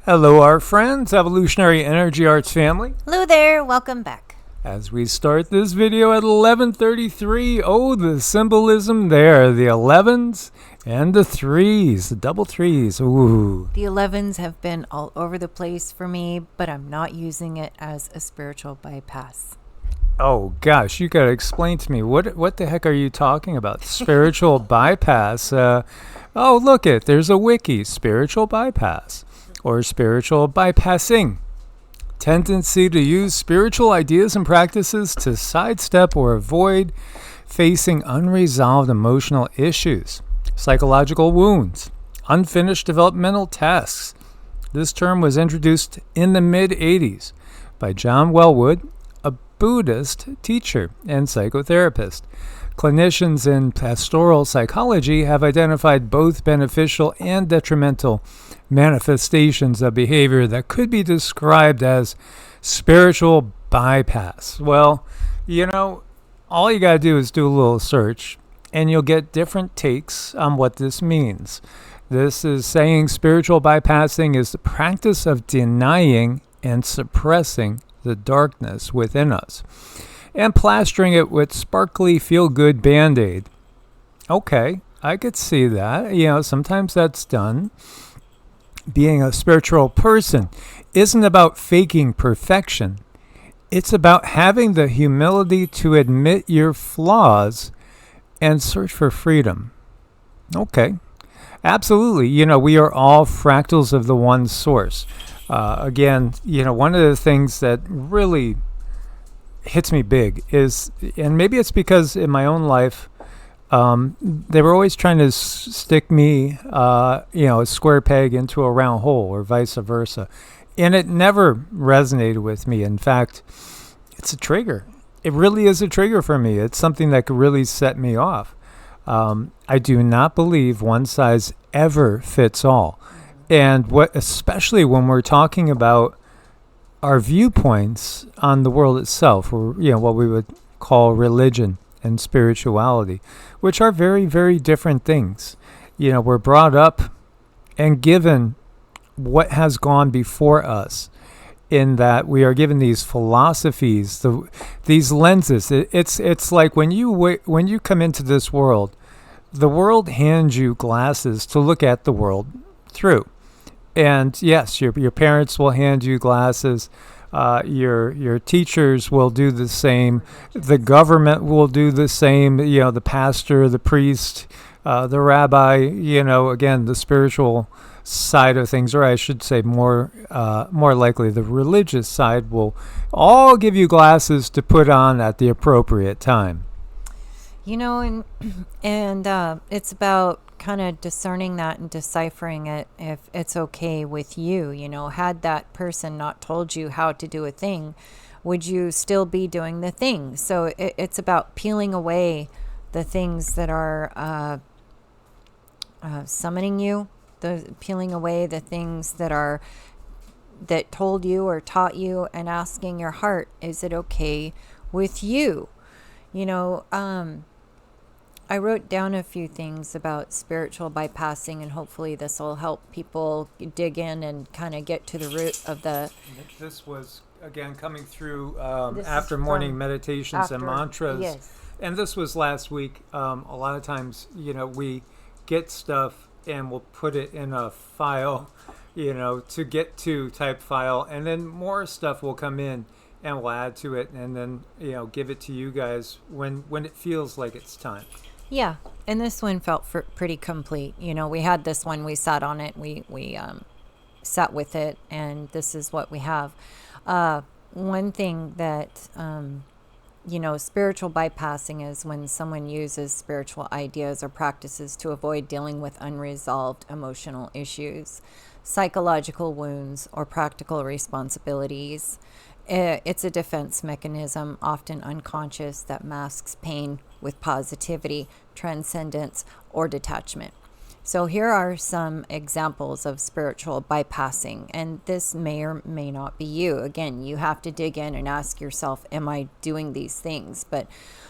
Hello, our friends, Evolutionary Energy Arts family. Hello there, welcome back. As we start this video at 11:33, oh, the symbolism there, the 11s and the 3s, the double 3s, ooh. The 11s have been all over the place for me, but I'm not using it as a spiritual bypass. Oh gosh, you gotta explain to me, what the heck are you talking about? Spiritual bypass? Oh, look it, there's a wiki, spiritual bypass, or spiritual bypassing. Tendency to use spiritual ideas and practices to sidestep or avoid facing unresolved emotional issues, psychological wounds, unfinished developmental tasks. This term was introduced in the mid-'80s by John Welwood, a Buddhist teacher and psychotherapist. Clinicians in pastoral psychology have identified both beneficial and detrimental manifestations of behavior that could be described as spiritual bypass. Well, all you got to do is do a little search and you'll get different takes on what this means. This is saying spiritual bypassing is the practice of denying and suppressing the darkness within us and plastering it with sparkly feel-good Band-Aid. Okay, I could see that. Sometimes that's done. Being a spiritual person isn't about faking perfection. It's about having the humility to admit your flaws and search for freedom. Okay, absolutely. We are all fractals of the one source. Again, one of the things that really hits me big is, and maybe it's because in my own life, they were always trying to stick me, a square peg into a round hole or vice versa. And it never resonated with me. In fact, it's a trigger. It really is a trigger for me. It's something that could really set me off. I do not believe one size ever fits all. And especially when we're talking about our viewpoints on the world itself, or what we would call religion and spirituality, which are very, very different things. We're brought up and given what has gone before us, in that we are given these philosophies, these lenses. It's like when you come into this world, the world hands you glasses to look at the world through. And yes, your parents will hand you glasses. Your teachers will do the same. The government will do the same. The pastor, the priest, the rabbi. Again, the spiritual side of things, or I should say, more likely, the religious side will all give you glasses to put on at the appropriate time. And it's about kind of discerning that and deciphering it if it's okay with you. Had that person not told you how to do a thing, would you still be doing the thing? So it's about peeling away the things that are summoning you, peeling away the things that told you or taught you, and asking your heart, is it okay with you? I wrote down a few things about spiritual bypassing, and hopefully this will help people dig in and kind of get to the root of the... This was, again, coming through after morning meditations and mantras. Yes. And this was last week. A lot of times, we get stuff and we'll put it in a file, to get to type file. And then more stuff will come in and we'll add to it and then, give it to you guys when it feels like it's time. Yeah, and this one felt pretty complete. We had this one, we sat on it, we sat with it, and this is what we have. One thing that, spiritual bypassing is when someone uses spiritual ideas or practices to avoid dealing with unresolved emotional issues, psychological wounds, or practical responsibilities. It's a defense mechanism, often unconscious, that masks pain with positivity, transcendence, or detachment. So here are some examples of spiritual bypassing, and this may or may not be you. Again, you have to dig in and ask yourself, am I doing these things? But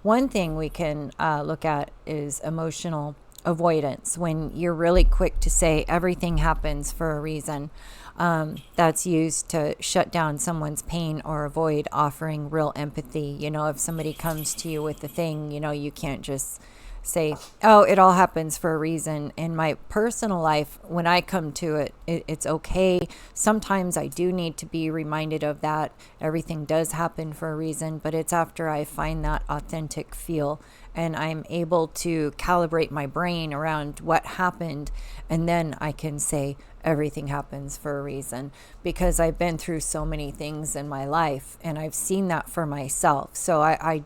one thing we can look at is emotional avoidance, when you're really quick to say everything happens for a reason. That's used to shut down someone's pain or avoid offering real empathy. If somebody comes to you with a thing, you can't just say, oh, it all happens for a reason. In my personal life, when I come to it, it's okay. Sometimes I do need to be reminded of that. Everything does happen for a reason, but it's after I find that authentic feel and I'm able to calibrate my brain around what happened, and then I can say everything happens for a reason, because I've been through so many things in my life and I've seen that for myself. So I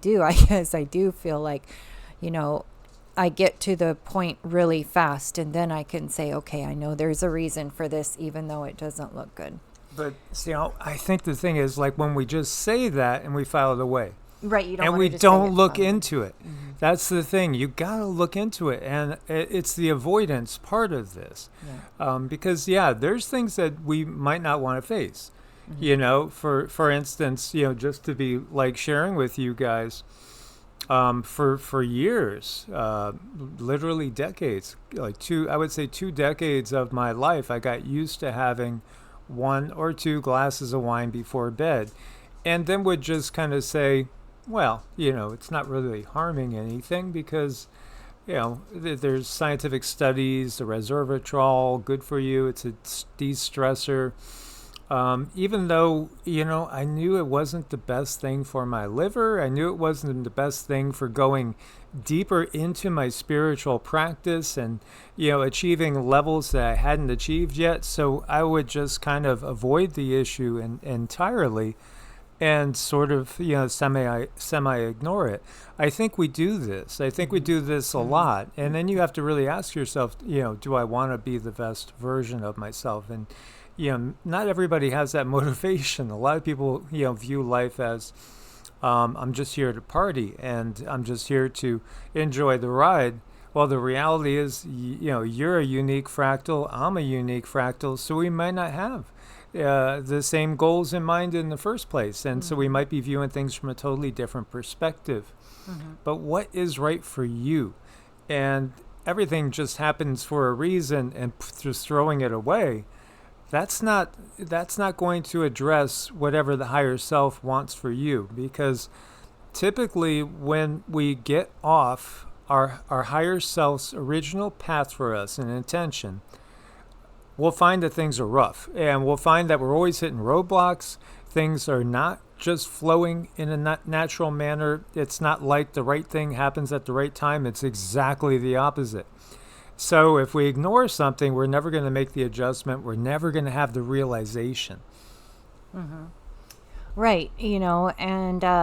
guess I do feel like, I get to the point really fast, and then I can say, okay, I know there's a reason for this, even though it doesn't look good. But see, I think the thing is, like, when we just say that and we file it away, right? You don't, and want we to just don't say look fine. into it. Mm-hmm. That's the thing. You got to look into it, and it's the avoidance part of this, because there's things that we might not want to face. Mm-hmm. For instance, just to be like sharing with you guys. For years, literally decades, like I would say 2 decades of my life, I got used to having 1 or 2 glasses of wine before bed, and then would just kind of say, well, it's not really harming anything because, there's scientific studies, the resveratrol, good for you, it's a de-stressor. Even though, I knew it wasn't the best thing for my liver, I knew it wasn't the best thing for going deeper into my spiritual practice and, achieving levels that I hadn't achieved yet. So I would just kind of avoid the issue entirely and sort of, semi ignore it. I think we do this. I think we do this a lot. And then you have to really ask yourself, do I want to be the best version of myself? And not everybody has that motivation. A lot of people, view life as, I'm just here to party and I'm just here to enjoy the ride. Well, the reality is, you're a unique fractal, I'm a unique fractal, so we might not have the same goals in mind in the first place. And so we might be viewing things from a totally different perspective. But what is right for you? And everything just happens for a reason, and just throwing it away, that's not going to address whatever the higher self wants for you, because typically when we get off our higher self's original path for us and intention, we'll find that things are rough, and we'll find that we're always hitting roadblocks. Things are not just flowing in a natural manner. It's not like the right thing happens at the right time. It's exactly the opposite. So if we ignore something, we're never going to make the adjustment. We're never going to have the realization. Right. And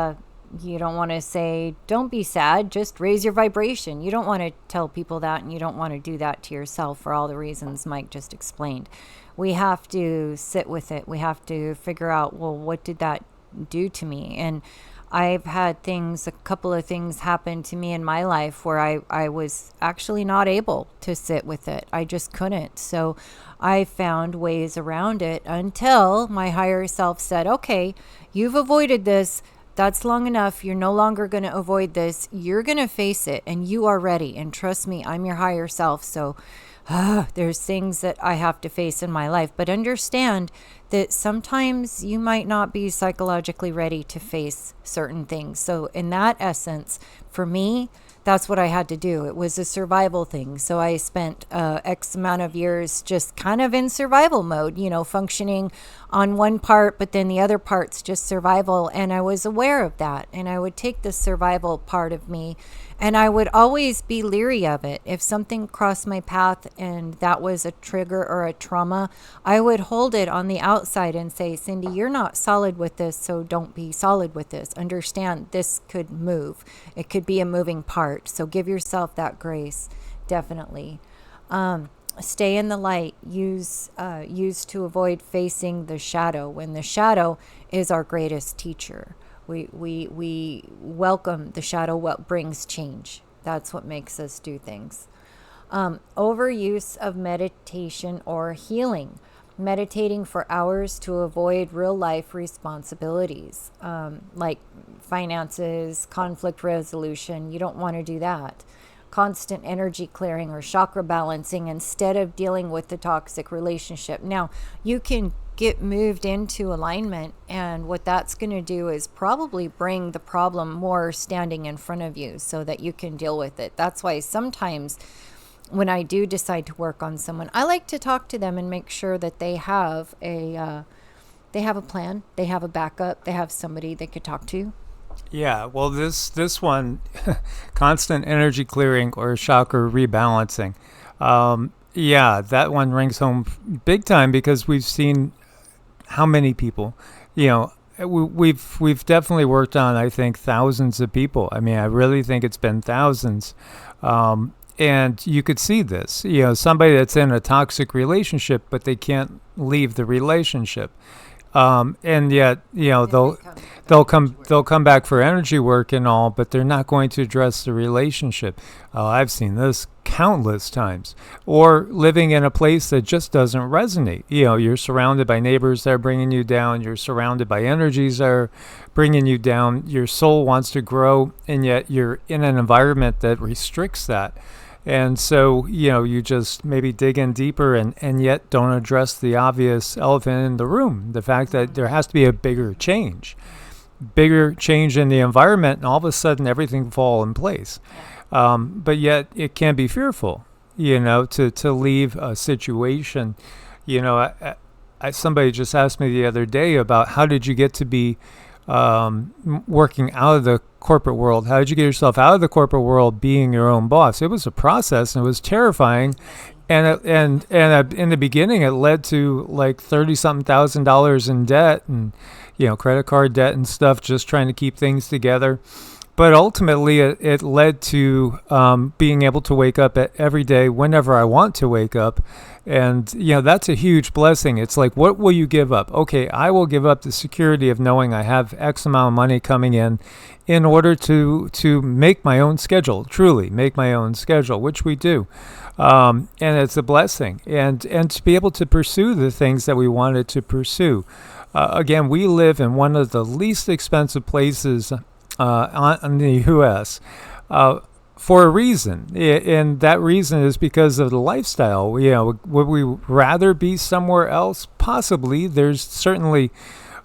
you don't want to say, don't be sad, just raise your vibration. You don't want to tell people that, and you don't want to do that to yourself for all the reasons Mike just explained. We have to sit with it. We have to figure out, well, what did that do to me? And I've had a couple of things happen to me in my life where I was actually not able to sit with it. I just couldn't. So I found ways around it until my higher self said, okay, you've avoided this. That's long enough. You're no longer going to avoid this. You're going to face it, and you are ready. And trust me, I'm your higher self. So there's things that I have to face in my life, but understand that sometimes you might not be psychologically ready to face certain things. So in that essence, for me, that's what I had to do. It was a survival thing. So I spent X amount of years just kind of in survival mode, functioning on one part, but then the other part's just survival. And I was aware of that. And I would take the survival part of me, and I would always be leery of it. If something crossed my path and that was a trigger or a trauma, I would hold it on the outside and say, Cindy, you're not solid with this, so don't be solid with this. Understand this could move. It could be a moving part. So give yourself that grace, definitely. Stay in the light. Use to avoid facing the shadow, when the shadow is our greatest teacher. We welcome the shadow, what brings change. That's what makes us do things. Overuse of meditation or healing. Meditating for hours to avoid real life responsibilities, like finances, conflict resolution. You don't want to do that. constant energy clearing or chakra balancing instead of dealing with the toxic relationship. Now, you can get moved into alignment, and what that's going to do is probably bring the problem more standing in front of you so that you can deal with it. That's why sometimes when I do decide to work on someone, I like to talk to them and make sure that they have a plan, they have a backup, they have somebody they could talk to. Yeah, well, this one, constant energy clearing or chakra rebalancing. Yeah, that one rings home big time because we've seen how many people, we've definitely worked on, I think, thousands of people. I mean, I really think it's been thousands. And you could see this, somebody that's in a toxic relationship, but they can't leave the relationship. And yet, they'll come back for energy work and all, but they're not going to address the relationship. I've seen this countless times. Or living in a place that just doesn't resonate. You're surrounded by neighbors that are bringing you down. You're surrounded by energies that are bringing you down. Your soul wants to grow, and yet you're in an environment that restricts that. And so, you just maybe dig in deeper and yet don't address the obvious elephant in the room, the fact that there has to be a bigger change in the environment, and all of a sudden everything fall in place. But yet it can be fearful, to leave a situation. Somebody just asked me the other day about how did you get to be working out of the corporate world? How did you get yourself out of the corporate world being your own boss? It was a process, and it was terrifying. And in the beginning, it led to like $30,000 in debt and, credit card debt and stuff, just trying to keep things together. But ultimately, it led to being able to wake up every day whenever I want to wake up. And, that's a huge blessing. It's like, what will you give up? Okay, I will give up the security of knowing I have X amount of money coming in order to make my own schedule, truly make my own schedule, which we do. And it's a blessing. And to be able to pursue the things that we wanted to pursue. Again, we live in one of the least expensive places in the U.S. For a reason, and that reason is because of the lifestyle. Would we rather be somewhere else? Possibly. There's certainly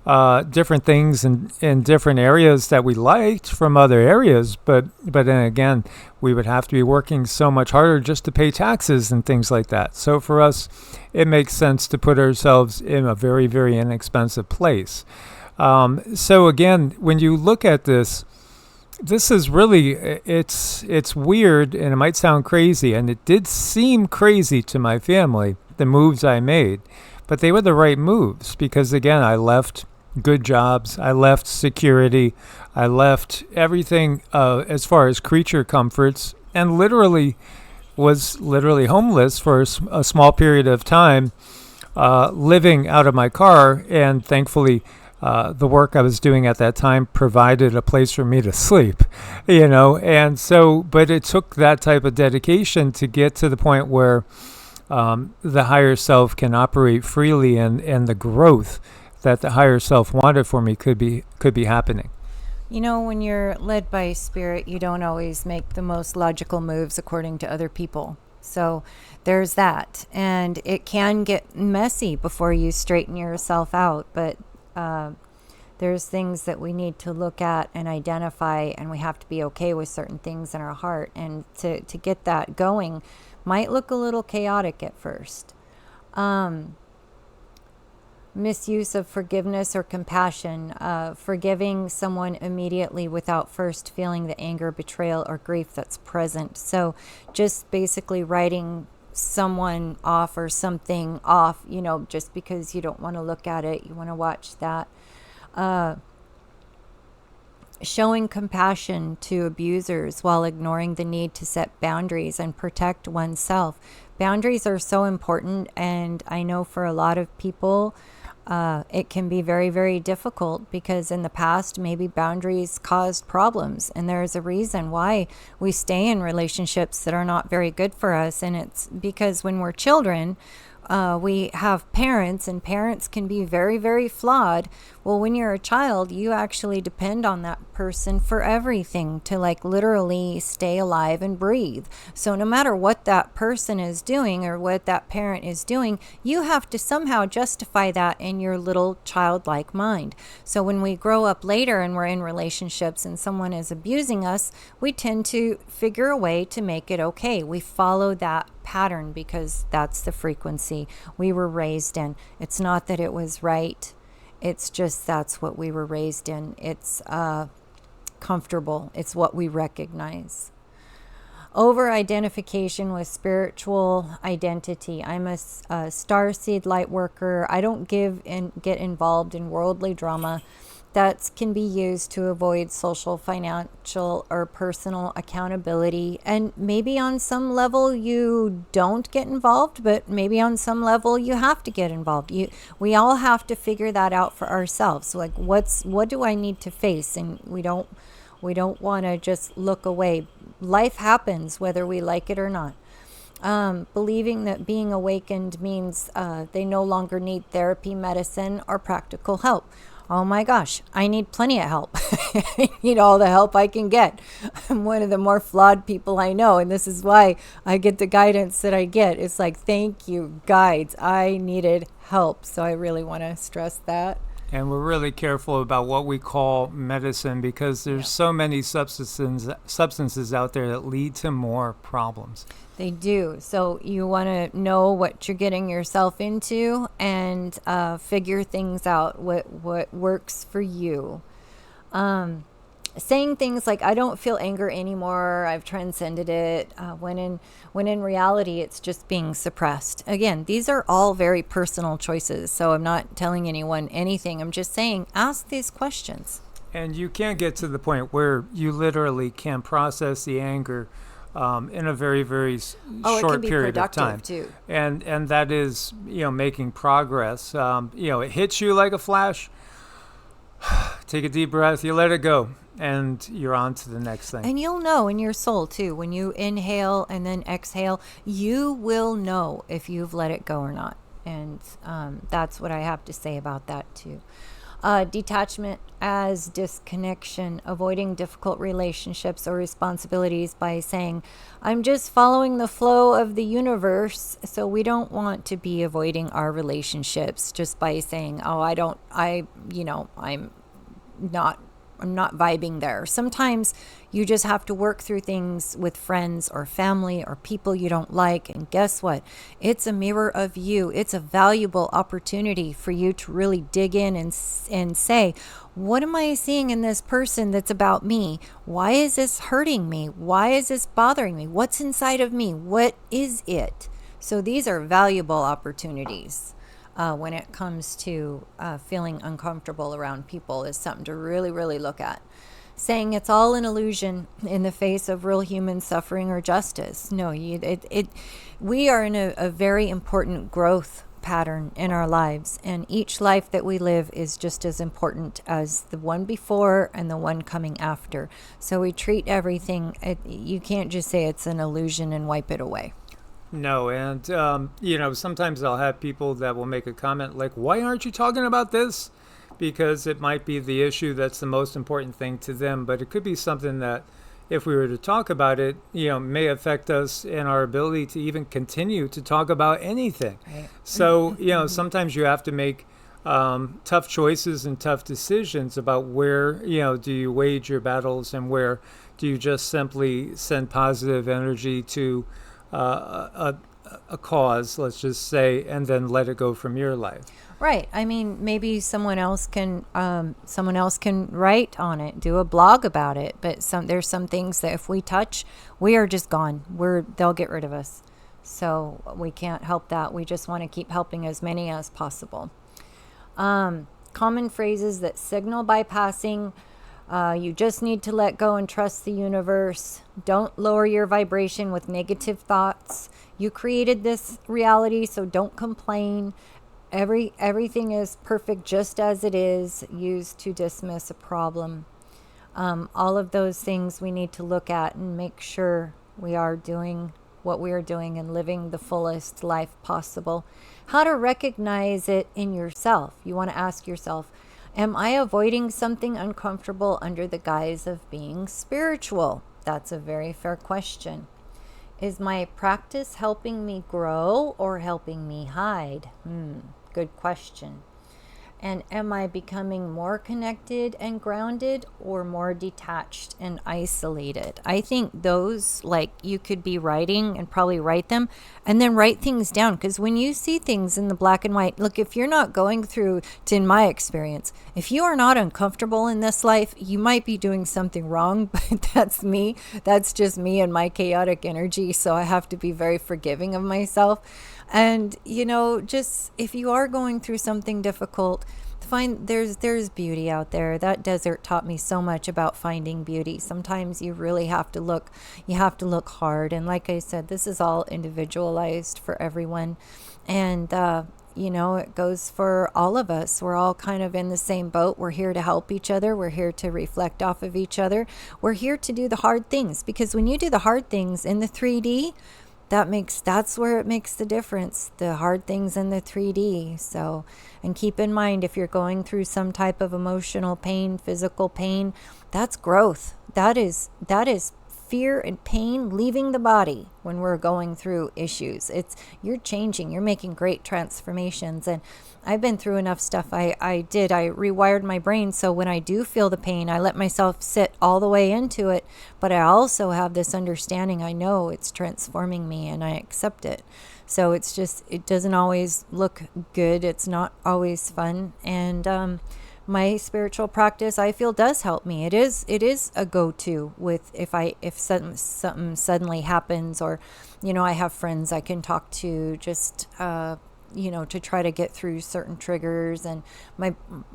different things in different areas that we liked from other areas, but then again, we would have to be working so much harder just to pay taxes and things like that. So for us, it makes sense to put ourselves in a very, very inexpensive place. So again, when you look at this is really, it's weird, and it might sound crazy, and it did seem crazy to my family, the moves I made, but they were the right moves because, again, I left good jobs, I left security, I left everything as far as creature comforts, and was homeless for a small period of time, living out of my car, and thankfully the work I was doing at that time provided a place for me to sleep, and so, but it took that type of dedication to get to the point where the higher self can operate freely, and the growth that the higher self wanted for me could be happening. When you're led by spirit, you don't always make the most logical moves according to other people. So there's that, and it can get messy before you straighten yourself out, but there's things that we need to look at and identify, and we have to be okay with certain things in our heart. And to get that going might look a little chaotic at first. Misuse of forgiveness or compassion, forgiving someone immediately without first feeling the anger, betrayal, or grief that's present. So just basically writing someone off or something off, just because you don't want to look at it, you want to watch that. Showing compassion to abusers while ignoring the need to set boundaries and protect oneself. Boundaries are so important, and I know for a lot of people, it can be very, very difficult because in the past, maybe boundaries caused problems, and there's a reason why we stay in relationships that are not very good for us. And it's because when we're children, we have parents, and parents can be very, very flawed. Well, when you're a child, you actually depend on that person for everything to like literally stay alive and breathe. So no matter what that person is doing or what that parent is doing, you have to somehow justify that in your little childlike mind. So when we grow up later and we're in relationships and someone is abusing us, we tend to figure a way to make it okay. We follow that pattern because that's the frequency we were raised in. It's not that it was right. It's just that's what we were raised in. It's comfortable. It's what we recognize. Over-identification with spiritual identity. I'm a starseed light worker. I don't get involved in worldly drama that can be used to avoid social, financial, or personal accountability. And maybe on some level you don't get involved, but maybe on some level you have to get involved. We all have to figure that out for ourselves. Like, what do I need to face? And we don't want to just look away. Life happens whether we like it or not. Believing that being awakened means they no longer need therapy, medicine, or practical help. Oh my gosh, I need plenty of help. I need all the help I can get. I'm one of the more flawed people I know, and this is why I get the guidance that I get. It's like, thank you, guides. I needed help, so I really want to stress that. And we're really careful about what we call medicine because there's so many substances out there that lead to more problems. They do. So you want to know what you're getting yourself into and figure things out, what works for you. Saying things like, I don't feel anger anymore, I've transcended it, when in reality it's just being suppressed. Again, these are all very personal choices, so I'm not telling anyone anything. I'm just saying, ask these questions. And you can't get to the point where you literally can process the anger in a very, very short period of time. Too. And that is, making progress. It hits you like a flash. Take a deep breath, you let it go, and you're on to the next thing. And you'll know in your soul, too, when you inhale and then exhale, you will know if you've let it go or not. And that's what I have to say about that, too. Detachment as disconnection, avoiding difficult relationships or responsibilities by saying, I'm just following the flow of the universe. So we don't want to be avoiding our relationships just by saying, I'm not vibing there. Sometimes you just have to work through things with friends or family or people you don't like. And guess what? It's a mirror of you. It's a valuable opportunity for you to really dig in and say, what am I seeing in this person that's about me? Why is this hurting me? Why is this bothering me? What's inside of me? What is it? So these are valuable opportunities. When it comes to feeling uncomfortable around people is something to really, really look at. Saying it's all an illusion in the face of real human suffering or justice. No, we are in a very important growth pattern in our lives, and each life that we live is just as important as the one before and the one coming after. So we treat everything, you can't just say it's an illusion and wipe it away. No, and, sometimes I'll have people that will make a comment like, why aren't you talking about this? Because it might be the issue that's the most important thing to them, but it could be something that, if we were to talk about it, may affect us in our ability to even continue to talk about anything. Right. So, sometimes you have to make tough choices and tough decisions about where, do you wage your battles and where do you just simply send positive energy to a cause, let's just say, and then let it go from your life. Right. I mean, maybe someone else can write on it, do a blog about it. But there's some things that if we touch, we are just gone. They'll get rid of us. So we can't help that. We just want to keep helping as many as possible. Common phrases that signal bypassing. You just need to let go and trust the universe. Don't lower your vibration with negative thoughts. You created this reality, so don't complain. Everything is perfect just as it is, used to dismiss a problem. All of those things we need to look at and make sure we are doing what we are doing and living the fullest life possible. How to recognize it in yourself. You want to ask yourself, am I avoiding something uncomfortable under the guise of being spiritual? That's a very fair question. Is my practice helping me grow or helping me hide? Good question. And am I becoming more connected and grounded or more detached and isolated? I think those, like, you could be writing and probably write them and then write things down. Because when you see things in the black and white, look, if you're not going through, in my experience, if you are not uncomfortable in this life, you might be doing something wrong. But that's me. That's just me and my chaotic energy. So I have to be very forgiving of myself. And, just if you are going through something difficult, find there's beauty out there. That desert taught me so much about finding beauty. Sometimes you really have to look, hard. And like I said, this is all individualized for everyone. And, it goes for all of us. We're all kind of in the same boat. We're here to help each other. We're here to reflect off of each other. We're here to do the hard things, because when you do the hard things in the 3D, that's where it makes the difference, the hard things in the 3D. So, and keep in mind, if you're going through some type of emotional pain, physical pain, that's growth. That is fear and pain leaving the body when we're going through issues. You're changing, you're making great transformations. And I've been through enough stuff. I rewired my brain, so when I do feel the pain, I let myself sit all the way into it. But I also have this understanding. I know it's transforming me and I accept it. So it's just, it doesn't always look good. It's not always fun. And my spiritual practice, I feel, does help me. It is a go-to with if something suddenly happens, or I have friends I can talk to, just to try to get through certain triggers. And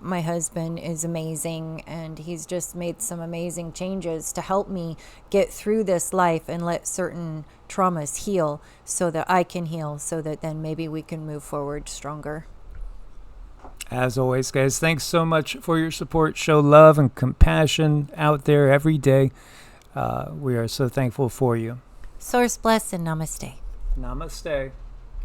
my husband is amazing, and he's just made some amazing changes to help me get through this life and let certain traumas heal, so that I can heal, so that then maybe we can move forward stronger. As always, guys, thanks so much for your support. Show love and compassion out there every day. We are so thankful for you. Source bless and namaste. Namaste.